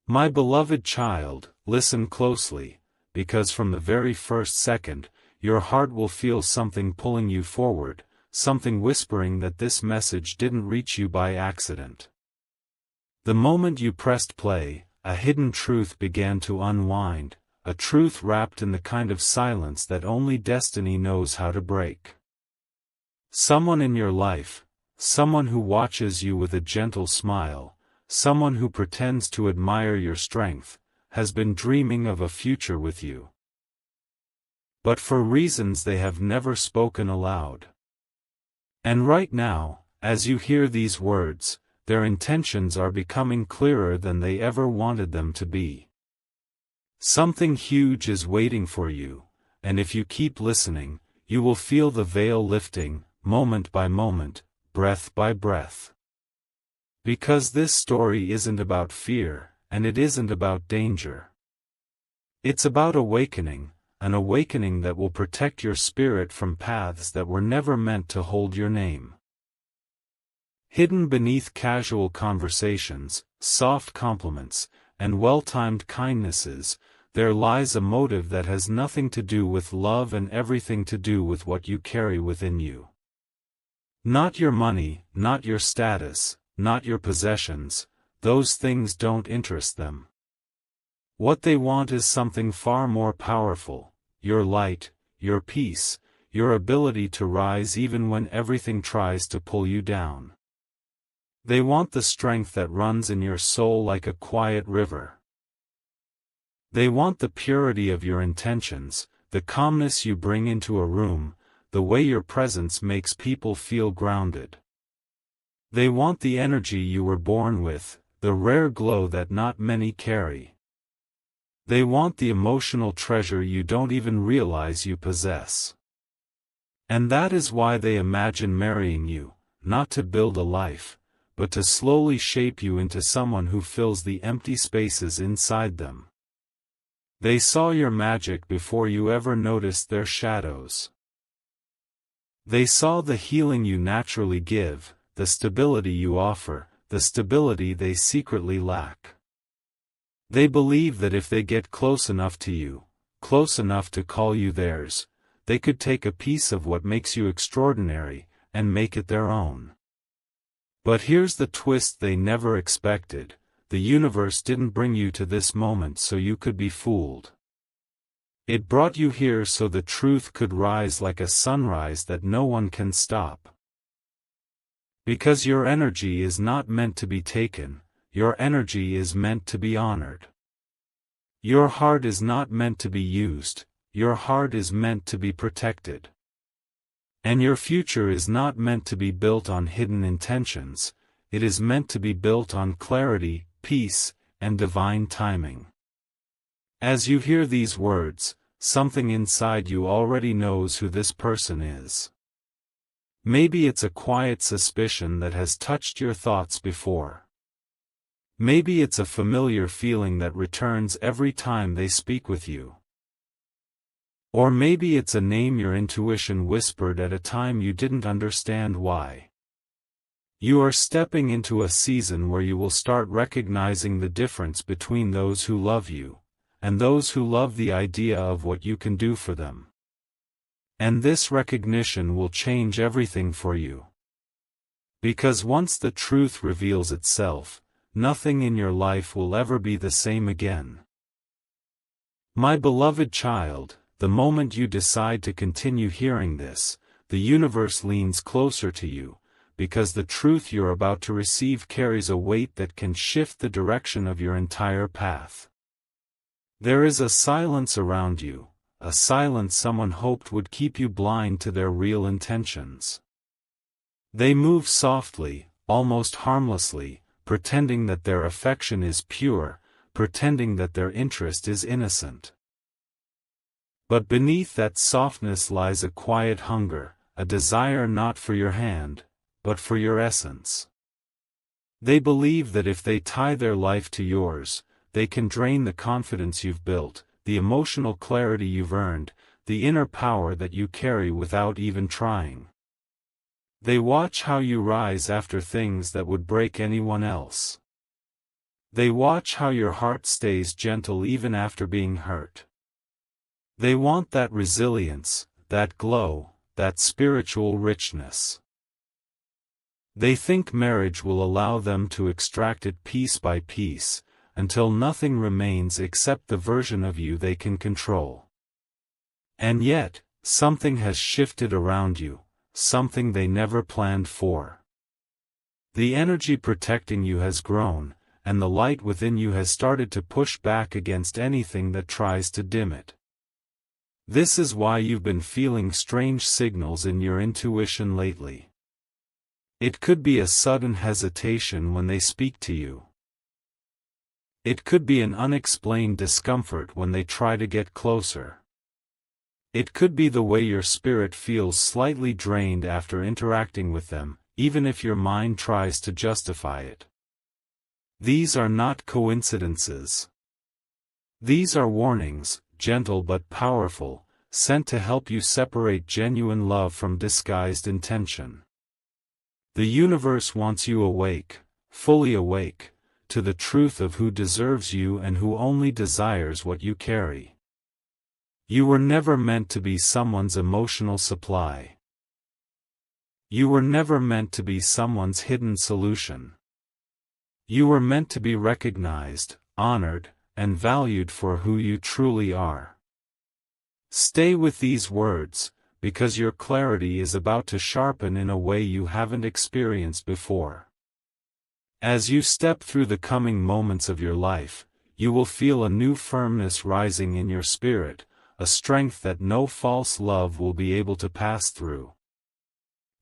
My beloved child, listen closely, because from the very first second, your heart will feel something pulling you forward, something whispering that this message didn't reach you by accident. The moment you pressed play, a hidden truth began to unwind, a truth wrapped in the kind of silence that only destiny knows how to break. Someone in your life, someone who watches you with a gentle smile, someone who pretends to admire your strength, has been dreaming of a future with you. But for reasons they have never spoken aloud. And right now, as you hear these words, their intentions are becoming clearer than they ever wanted them to be. Something huge is waiting for you, and if you keep listening, you will feel the veil lifting, moment by moment, breath by breath. Because this story isn't about fear, and it isn't about danger. It's about awakening, an awakening that will protect your spirit from paths that were never meant to hold your name. Hidden beneath casual conversations, soft compliments, and well-timed kindnesses, there lies a motive that has nothing to do with love and everything to do with what you carry within you. Not your money, not your status, not your possessions, those things don't interest them. What they want is something far more powerful, your light, your peace, your ability to rise even when everything tries to pull you down. They want the strength that runs in your soul like a quiet river. They want the purity of your intentions, the calmness you bring into a room, the way your presence makes people feel grounded. They want the energy you were born with, the rare glow that not many carry. They want the emotional treasure you don't even realize you possess. And that is why they imagine marrying you, not to build a life, but to slowly shape you into someone who fills the empty spaces inside them. They saw your magic before you ever noticed their shadows. They saw the healing you naturally give, the stability you offer, the stability they secretly lack. They believe that if they get close enough to you, close enough to call you theirs, they could take a piece of what makes you extraordinary, and make it their own. But here's the twist they never expected: the universe didn't bring you to this moment so you could be fooled. It brought you here so the truth could rise like a sunrise that no one can stop. Because your energy is not meant to be taken, your energy is meant to be honored. Your heart is not meant to be used, your heart is meant to be protected. And your future is not meant to be built on hidden intentions, it is meant to be built on clarity, peace, and divine timing. As you hear these words, something inside you already knows who this person is. Maybe it's a quiet suspicion that has touched your thoughts before. Maybe it's a familiar feeling that returns every time they speak with you. Or maybe it's a name your intuition whispered at a time you didn't understand why. You are stepping into a season where you will start recognizing the difference between those who love you, and those who love the idea of what you can do for them. And this recognition will change everything for you. Because once the truth reveals itself, nothing in your life will ever be the same again. My beloved child, the moment you decide to continue hearing this, the universe leans closer to you, because the truth you're about to receive carries a weight that can shift the direction of your entire path. There is a silence around you, a silence someone hoped would keep you blind to their real intentions. They move softly, almost harmlessly, pretending that their affection is pure, pretending that their interest is innocent. But beneath that softness lies a quiet hunger, a desire not for your hand, but for your essence. They believe that if they tie their life to yours, they can drain the confidence you've built, the emotional clarity you've earned, the inner power that you carry without even trying. They watch how you rise after things that would break anyone else. They watch how your heart stays gentle even after being hurt. They want that resilience, that glow, that spiritual richness. They think marriage will allow them to extract it piece by piece, until nothing remains except the version of you they can control. And yet, something has shifted around you, something they never planned for. The energy protecting you has grown, and the light within you has started to push back against anything that tries to dim it. This is why you've been feeling strange signals in your intuition lately. It could be a sudden hesitation when they speak to you. It could be an unexplained discomfort when they try to get closer. It could be the way your spirit feels slightly drained after interacting with them, even if your mind tries to justify it. These are not coincidences. These are warnings, gentle but powerful, sent to help you separate genuine love from disguised intention. The universe wants you awake, fully awake, to the truth of who deserves you and who only desires what you carry. You were never meant to be someone's emotional supply. You were never meant to be someone's hidden solution. You were meant to be recognized, honored, and valued for who you truly are. Stay with these words, because your clarity is about to sharpen in a way you haven't experienced before. As you step through the coming moments of your life, you will feel a new firmness rising in your spirit, a strength that no false love will be able to pass through.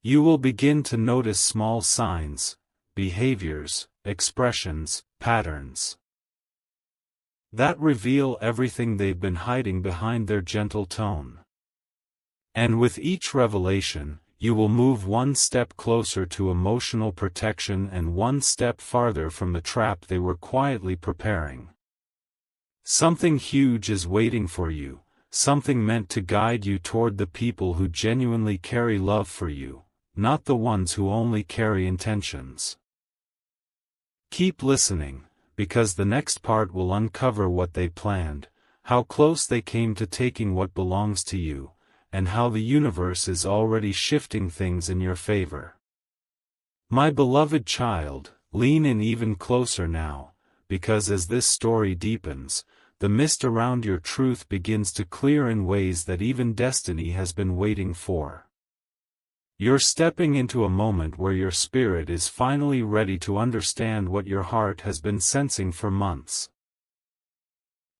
You will begin to notice small signs, behaviors, expressions, patterns that reveal everything they've been hiding behind their gentle tone. And with each revelation, you will move one step closer to emotional protection and one step farther from the trap they were quietly preparing. Something huge is waiting for you, something meant to guide you toward the people who genuinely carry love for you, not the ones who only carry intentions. Keep listening, because the next part will uncover what they planned, how close they came to taking what belongs to you, and how the universe is already shifting things in your favor. My beloved child, lean in even closer now, because as this story deepens, the mist around your truth begins to clear in ways that even destiny has been waiting for. You're stepping into a moment where your spirit is finally ready to understand what your heart has been sensing for months.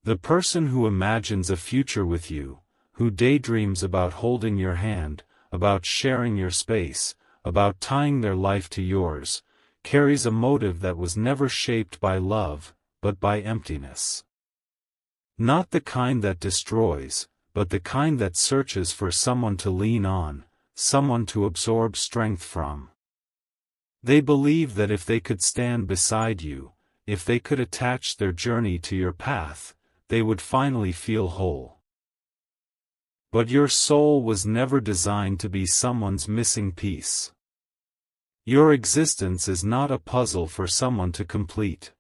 The person who imagines a future with you, who daydreams about holding your hand, about sharing your space, about tying their life to yours, carries a motive that was never shaped by love, but by emptiness. Not the kind that destroys, but the kind that searches for someone to lean on, someone to absorb strength from. They believe that if they could stand beside you, if they could attach their journey to your path, they would finally feel whole. But your soul was never designed to be someone's missing piece. Your existence is not a puzzle for someone to complete.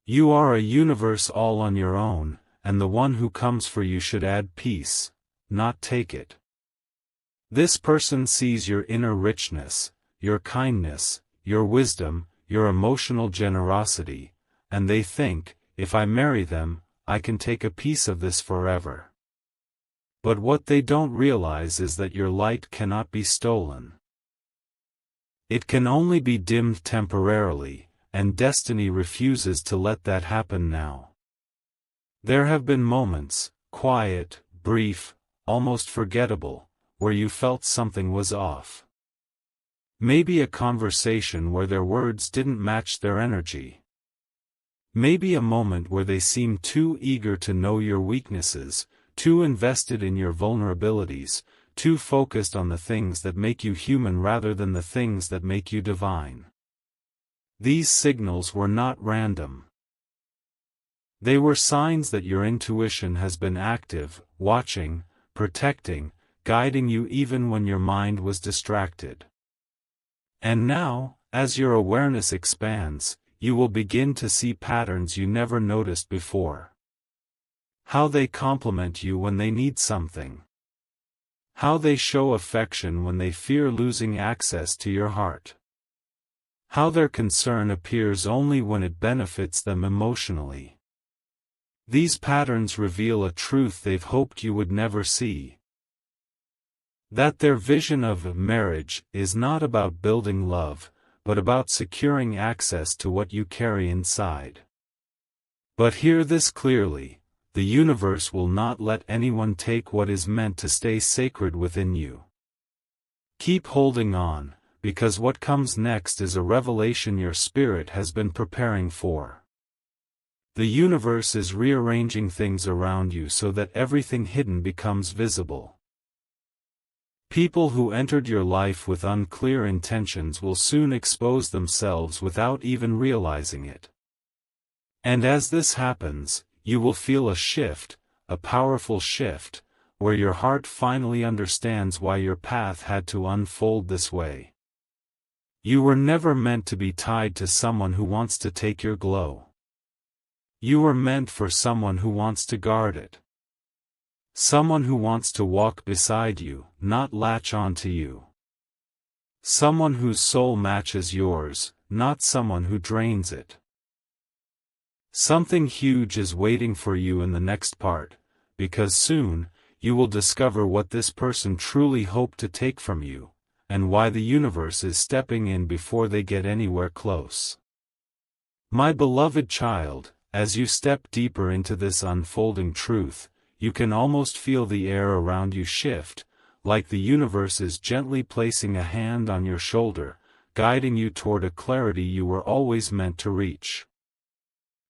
You are a universe all on your own, and the one who comes for you should add peace, not take it. This person sees your inner richness, your kindness, your wisdom, your emotional generosity, and they think, if I marry them, I can take a piece of this forever. But what they don't realize is that your light cannot be stolen. It can only be dimmed temporarily, and destiny refuses to let that happen now. There have been moments, quiet, brief, almost forgettable, where you felt something was off. Maybe a conversation where their words didn't match their energy. Maybe a moment where they seemed too eager to know your weaknesses, too invested in your vulnerabilities, too focused on the things that make you human rather than the things that make you divine. These signals were not random. They were signs that your intuition has been active, watching, protecting, guiding you even when your mind was distracted. And now, as your awareness expands, you will begin to see patterns you never noticed before. How they compliment you when they need something. How they show affection when they fear losing access to your heart. How their concern appears only when it benefits them emotionally. These patterns reveal a truth they've hoped you would never see. That their vision of marriage is not about building love, but about securing access to what you carry inside. But hear this clearly, the universe will not let anyone take what is meant to stay sacred within you. Keep holding on, because what comes next is a revelation your spirit has been preparing for. The universe is rearranging things around you so that everything hidden becomes visible. People who entered your life with unclear intentions will soon expose themselves without even realizing it. And as this happens, you will feel a shift, a powerful shift, where your heart finally understands why your path had to unfold this way. You were never meant to be tied to someone who wants to take your glow. You were meant for someone who wants to guard it. Someone who wants to walk beside you, not latch onto you. Someone whose soul matches yours, not someone who drains it. Something huge is waiting for you in the next part, because soon, you will discover what this person truly hoped to take from you, and why the universe is stepping in before they get anywhere close. My beloved child, as you step deeper into this unfolding truth, you can almost feel the air around you shift, like the universe is gently placing a hand on your shoulder, guiding you toward a clarity you were always meant to reach.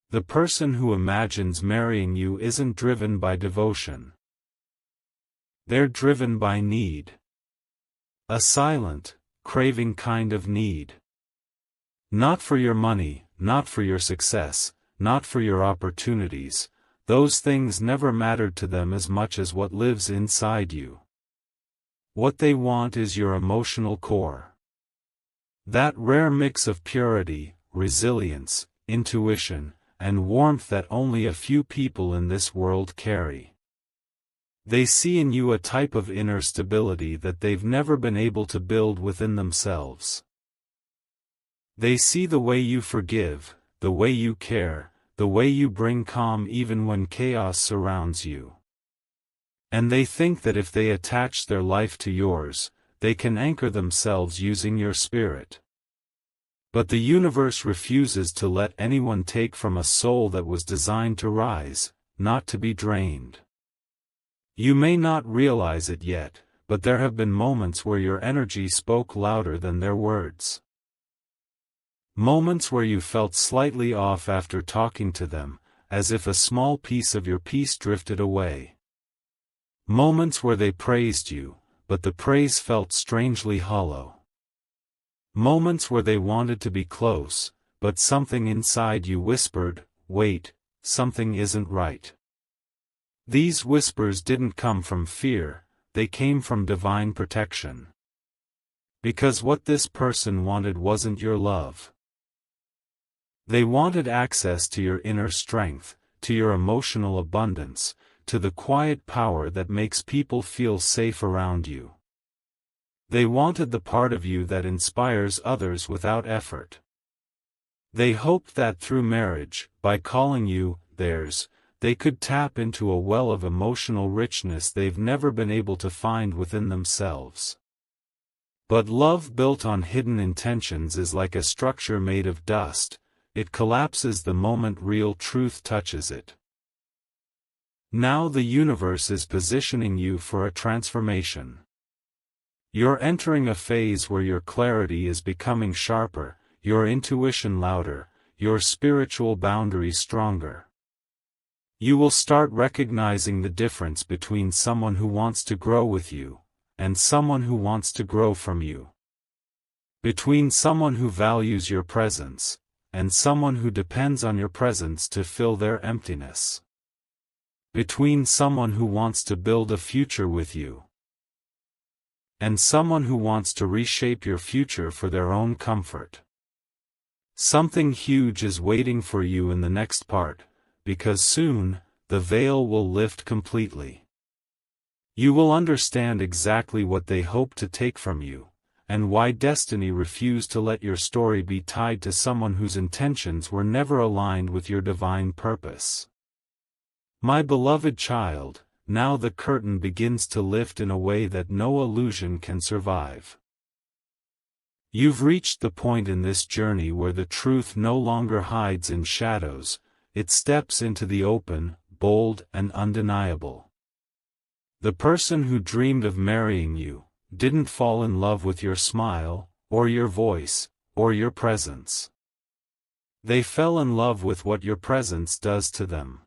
The person who imagines marrying you isn't driven by devotion. They're driven by need. A silent, craving kind of need. Not for your money, not for your success, not for your opportunities. Those things never mattered to them as much as what lives inside you. What they want is your emotional core. That rare mix of purity, resilience, intuition, and warmth that only a few people in this world carry. They see in you a type of inner stability that they've never been able to build within themselves. They see the way you forgive, the way you care, the way you bring calm even when chaos surrounds you. And they think that if they attach their life to yours, they can anchor themselves using your spirit. But the universe refuses to let anyone take from a soul that was designed to rise, not to be drained. You may not realize it yet, but there have been moments where your energy spoke louder than their words. Moments where you felt slightly off after talking to them, as if a small piece of your peace drifted away. Moments where they praised you, but the praise felt strangely hollow. Moments where they wanted to be close, but something inside you whispered, "Wait, something isn't right." These whispers didn't come from fear, they came from divine protection. Because what this person wanted wasn't your love. They wanted access to your inner strength, to your emotional abundance, to the quiet power that makes people feel safe around you. They wanted the part of you that inspires others without effort. They hoped that through marriage, by calling you theirs, they could tap into a well of emotional richness they've never been able to find within themselves. But love built on hidden intentions is like a structure made of dust. It collapses the moment real truth touches it. Now the universe is positioning you for a transformation. You're entering a phase where your clarity is becoming sharper, your intuition louder, your spiritual boundaries stronger. You will start recognizing the difference between someone who wants to grow with you, and someone who wants to grow from you. Between someone who values your presence, and someone who depends on your presence to fill their emptiness. Between someone who wants to build a future with you, and someone who wants to reshape your future for their own comfort. Something huge is waiting for you in the next part, because soon, the veil will lift completely. You will understand exactly what they hope to take from you, and why destiny refused to let your story be tied to someone whose intentions were never aligned with your divine purpose. My beloved child, now the curtain begins to lift in a way that no illusion can survive. You've reached the point in this journey where the truth no longer hides in shadows, it steps into the open, bold and undeniable. The person who dreamed of marrying you didn't fall in love with your smile, or your voice, or your presence. They fell in love with what your presence does to them.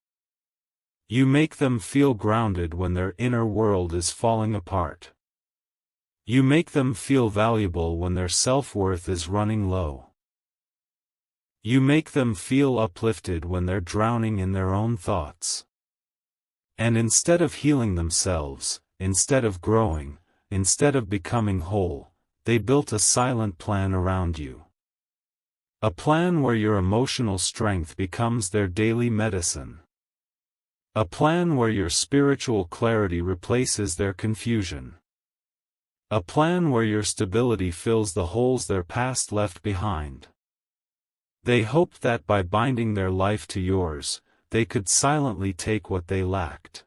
You make them feel grounded when their inner world is falling apart. You make them feel valuable when their self-worth is running low. You make them feel uplifted when they're drowning in their own thoughts. And instead of healing themselves, instead of growing, instead of becoming whole, they built a silent plan around you. A plan where your emotional strength becomes their daily medicine. A plan where your spiritual clarity replaces their confusion. A plan where your stability fills the holes their past left behind. They hoped that by binding their life to yours, they could silently take what they lacked.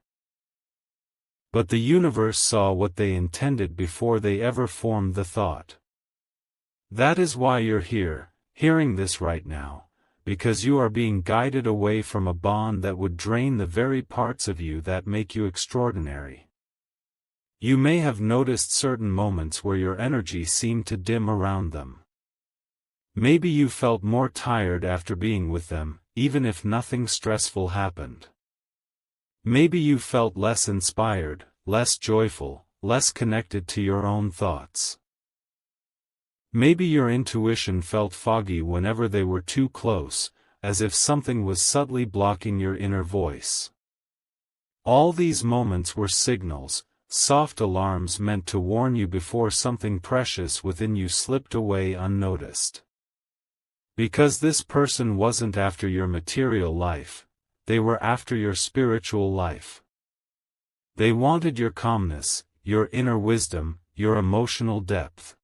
But the universe saw what they intended before they ever formed the thought. That is why you're here, hearing this right now, because you are being guided away from a bond that would drain the very parts of you that make you extraordinary. You may have noticed certain moments where your energy seemed to dim around them. Maybe you felt more tired after being with them, even if nothing stressful happened. Maybe you felt less inspired, less joyful, less connected to your own thoughts. Maybe your intuition felt foggy whenever they were too close, as if something was subtly blocking your inner voice. All these moments were signals, soft alarms meant to warn you before something precious within you slipped away unnoticed. Because this person wasn't after your material life, they were after your spiritual life. They wanted your calmness, your inner wisdom, your emotional depth.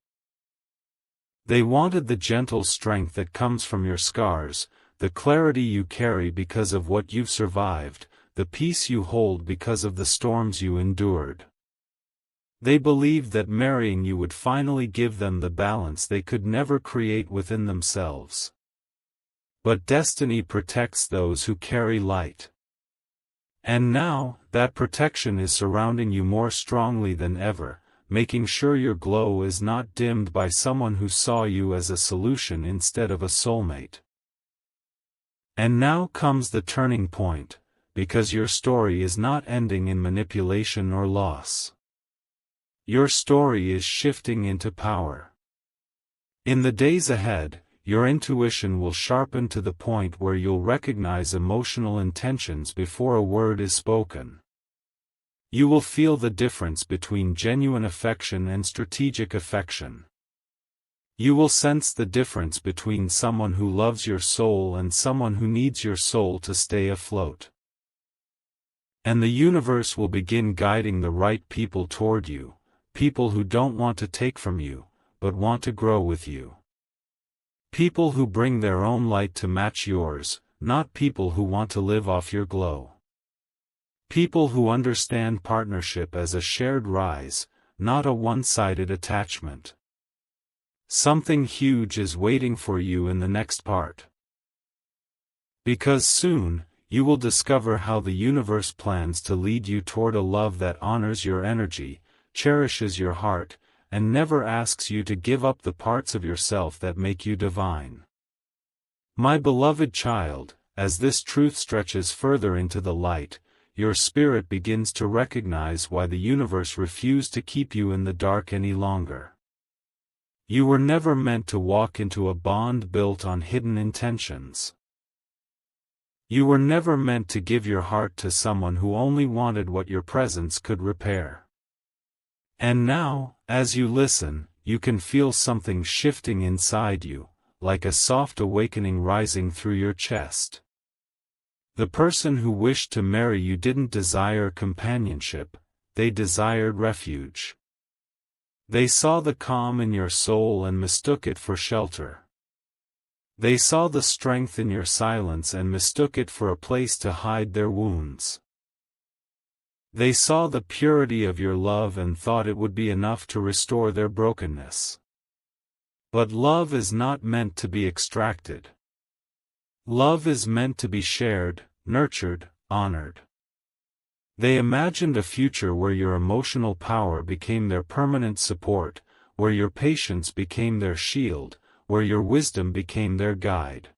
They wanted the gentle strength that comes from your scars, the clarity you carry because of what you've survived, the peace you hold because of the storms you endured. They believed that marrying you would finally give them the balance they could never create within themselves. But destiny protects those who carry light. And now, that protection is surrounding you more strongly than ever, making sure your glow is not dimmed by someone who saw you as a solution instead of a soulmate. And now comes the turning point, because your story is not ending in manipulation or loss. Your story is shifting into power. In the days ahead, your intuition will sharpen to the point where you'll recognize emotional intentions before a word is spoken. You will feel the difference between genuine affection and strategic affection. You will sense the difference between someone who loves your soul and someone who needs your soul to stay afloat. And the universe will begin guiding the right people toward you, people who don't want to take from you, but want to grow with you. People who bring their own light to match yours, not people who want to live off your glow. People who understand partnership as a shared rise, not a one-sided attachment. Something huge is waiting for you in the next part. Because soon, you will discover how the universe plans to lead you toward a love that honors your energy, cherishes your heart, and never asks you to give up the parts of yourself that make you divine. My beloved child, as this truth stretches further into the light, your spirit begins to recognize why the universe refused to keep you in the dark any longer. You were never meant to walk into a bond built on hidden intentions. You were never meant to give your heart to someone who only wanted what your presence could repair. And now, as you listen, you can feel something shifting inside you, like a soft awakening rising through your chest. The person who wished to marry you didn't desire companionship, they desired refuge. They saw the calm in your soul and mistook it for shelter. They saw the strength in your silence and mistook it for a place to hide their wounds. They saw the purity of your love and thought it would be enough to restore their brokenness. But love is not meant to be extracted. Love is meant to be shared, nurtured, honored. They imagined a future where your emotional power became their permanent support, where your patience became their shield, where your wisdom became their guide.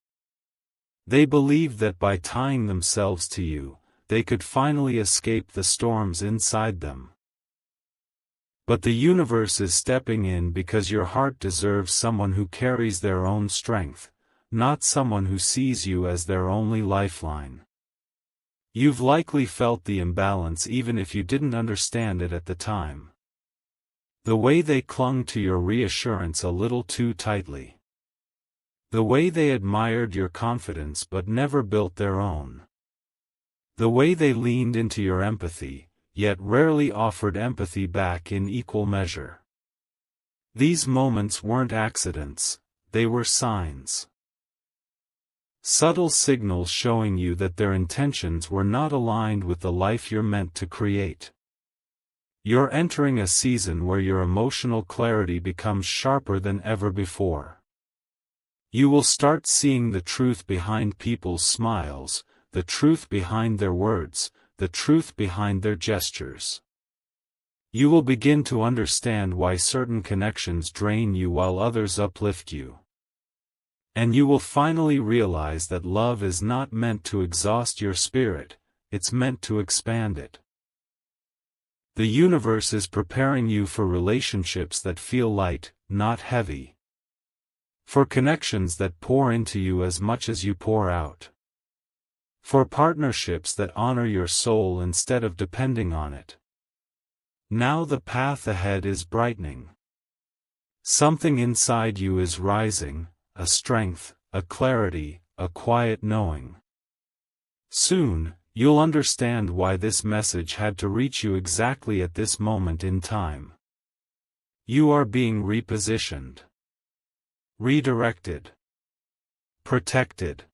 They believed that by tying themselves to you, they could finally escape the storms inside them. But the universe is stepping in because your heart deserves someone who carries their own strength, not someone who sees you as their only lifeline. You've likely felt the imbalance even if you didn't understand it at the time. The way they clung to your reassurance a little too tightly. The way they admired your confidence but never built their own. The way they leaned into your empathy, yet rarely offered empathy back in equal measure. These moments weren't accidents, they were signs. Subtle signals showing you that their intentions were not aligned with the life you're meant to create. You're entering a season where your emotional clarity becomes sharper than ever before. You will start seeing the truth behind people's smiles, the truth behind their words, the truth behind their gestures. You will begin to understand why certain connections drain you while others uplift you. And you will finally realize that love is not meant to exhaust your spirit, it's meant to expand it. The universe is preparing you for relationships that feel light, not heavy. For connections that pour into you as much as you pour out. For partnerships that honor your soul instead of depending on it. Now the path ahead is brightening. Something inside you is rising, a strength, a clarity, a quiet knowing. Soon, you'll understand why this message had to reach you exactly at this moment in time. You are being repositioned. Redirected. Protected.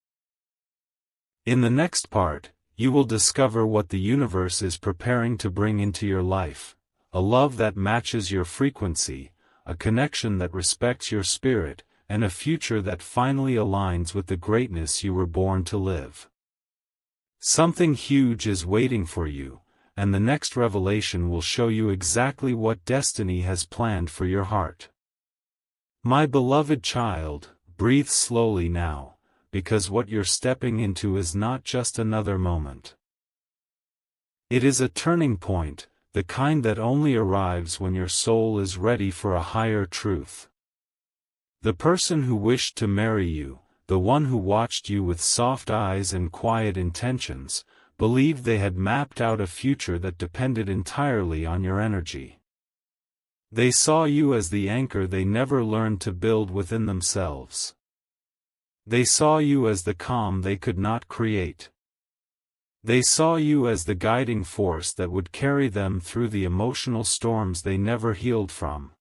In the next part, you will discover what the universe is preparing to bring into your life, a love that matches your frequency, a connection that respects your spirit, and a future that finally aligns with the greatness you were born to live. Something huge is waiting for you, and the next revelation will show you exactly what destiny has planned for your heart. My beloved child, breathe slowly now, because what you're stepping into is not just another moment. It is a turning point, the kind that only arrives when your soul is ready for a higher truth. The person who wished to marry you, the one who watched you with soft eyes and quiet intentions, believed they had mapped out a future that depended entirely on your energy. They saw you as the anchor they never learned to build within themselves. They saw you as the calm they could not create. They saw you as the guiding force that would carry them through the emotional storms they never healed from.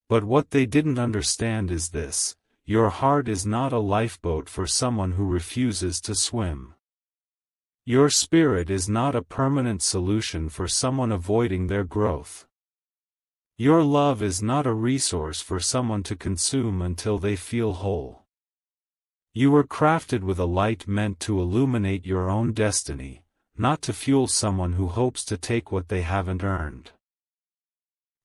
But what they didn't understand is this: your heart is not a lifeboat for someone who refuses to swim. Your spirit is not a permanent solution for someone avoiding their growth. Your love is not a resource for someone to consume until they feel whole. You were crafted with a light meant to illuminate your own destiny, not to fuel someone who hopes to take what they haven't earned.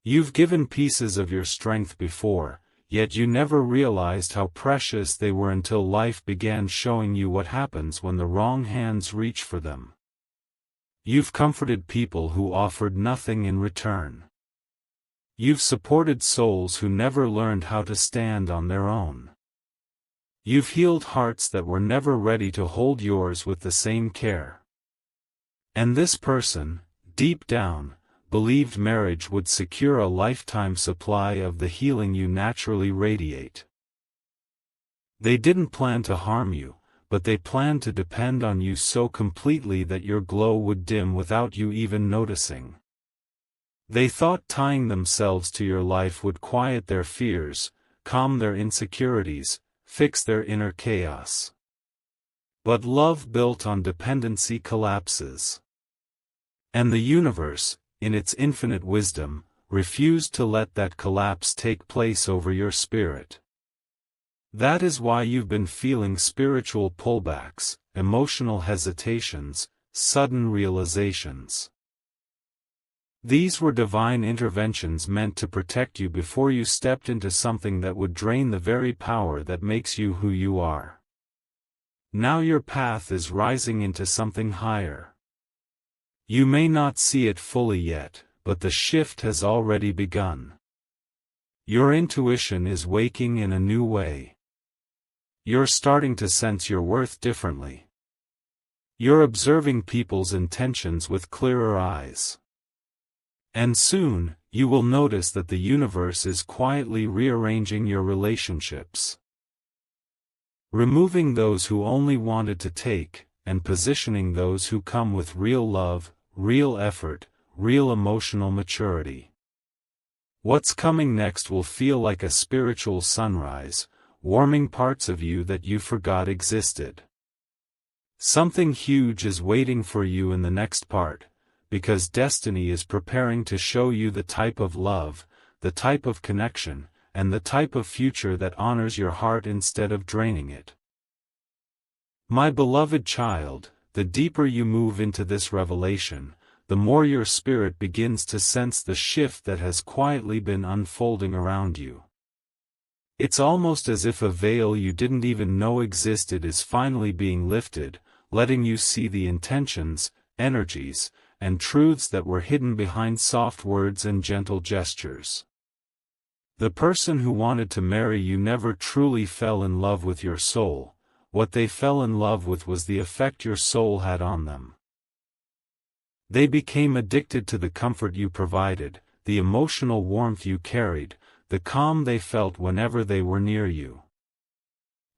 You've given pieces of your strength before, yet you never realized how precious they were until life began showing you what happens when the wrong hands reach for them. You've comforted people who offered nothing in return. You've supported souls who never learned how to stand on their own. You've healed hearts that were never ready to hold yours with the same care. And this person, deep down, believed marriage would secure a lifetime supply of the healing you naturally radiate. They didn't plan to harm you, but they planned to depend on you so completely that your glow would dim without you even noticing. They thought tying themselves to your life would quiet their fears, calm their insecurities, fix their inner chaos. But love built on dependency collapses. And the universe, in its infinite wisdom, refused to let that collapse take place over your spirit. That is why you've been feeling spiritual pullbacks, emotional hesitations, sudden realizations. These were divine interventions meant to protect you before you stepped into something that would drain the very power that makes you who you are. Now your path is rising into something higher. You may not see it fully yet, but the shift has already begun. Your intuition is waking in a new way. You're starting to sense your worth differently. You're observing people's intentions with clearer eyes. And soon, you will notice that the universe is quietly rearranging your relationships. Removing those who only wanted to take, and positioning those who come with real love, real effort, real emotional maturity. What's coming next will feel like a spiritual sunrise, warming parts of you that you forgot existed. Something huge is waiting for you in the next part, because destiny is preparing to show you the type of love, the type of connection, and the type of future that honors your heart instead of draining it. My beloved child, the deeper you move into this revelation, the more your spirit begins to sense the shift that has quietly been unfolding around you. It's almost as if a veil you didn't even know existed is finally being lifted, letting you see the intentions, energies, and truths that were hidden behind soft words and gentle gestures. The person who wanted to marry you never truly fell in love with your soul. What they fell in love with was the effect your soul had on them. They became addicted to the comfort you provided, the emotional warmth you carried, the calm they felt whenever they were near you.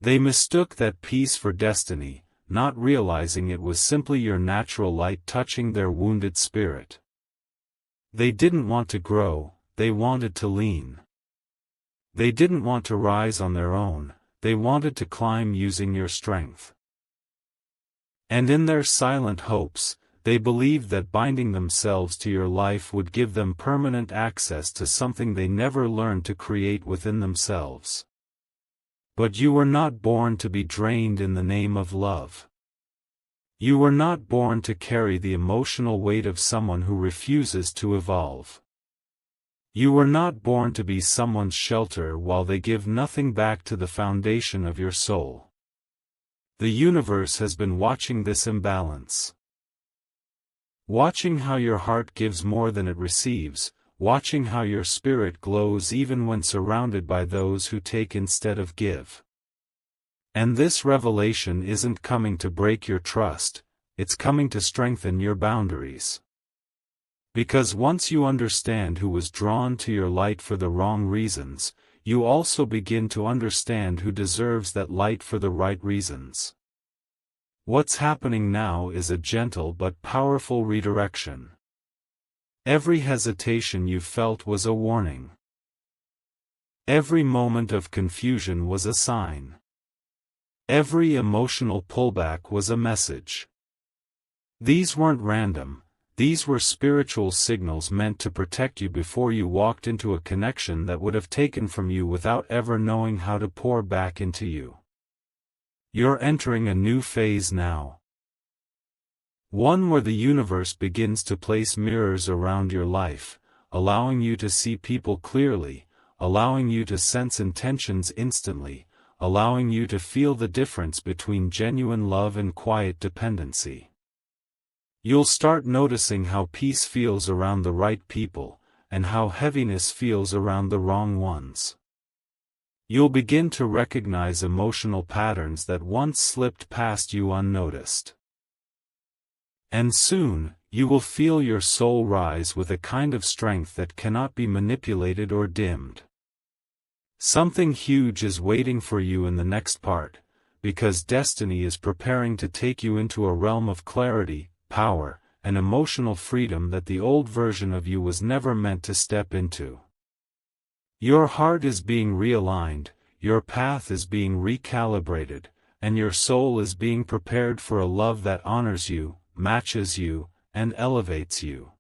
They mistook that peace for destiny, not realizing it was simply your natural light touching their wounded spirit. They didn't want to grow, they wanted to lean. They didn't want to rise on their own, they wanted to climb using your strength. And in their silent hopes, they believed that binding themselves to your life would give them permanent access to something they never learned to create within themselves. But you were not born to be drained in the name of love. You were not born to carry the emotional weight of someone who refuses to evolve. You were not born to be someone's shelter while they give nothing back to the foundation of your soul. The universe has been watching this imbalance. Watching how your heart gives more than it receives, watching how your spirit glows even when surrounded by those who take instead of give. And this revelation isn't coming to break your trust, it's coming to strengthen your boundaries. Because once you understand who was drawn to your light for the wrong reasons, you also begin to understand who deserves that light for the right reasons. What's happening now is a gentle but powerful redirection. Every hesitation you felt was a warning. Every moment of confusion was a sign. Every emotional pullback was a message. These weren't random, these were spiritual signals meant to protect you before you walked into a connection that would have taken from you without ever knowing how to pour back into you. You're entering a new phase now. One where the universe begins to place mirrors around your life, allowing you to see people clearly, allowing you to sense intentions instantly, allowing you to feel the difference between genuine love and quiet dependency. You'll start noticing how peace feels around the right people, and how heaviness feels around the wrong ones. You'll begin to recognize emotional patterns that once slipped past you unnoticed. And soon, you will feel your soul rise with a kind of strength that cannot be manipulated or dimmed. Something huge is waiting for you in the next part, because destiny is preparing to take you into a realm of clarity, power, and emotional freedom that the old version of you was never meant to step into. Your heart is being realigned, your path is being recalibrated, and your soul is being prepared for a love that honors you, matches you, and elevates you.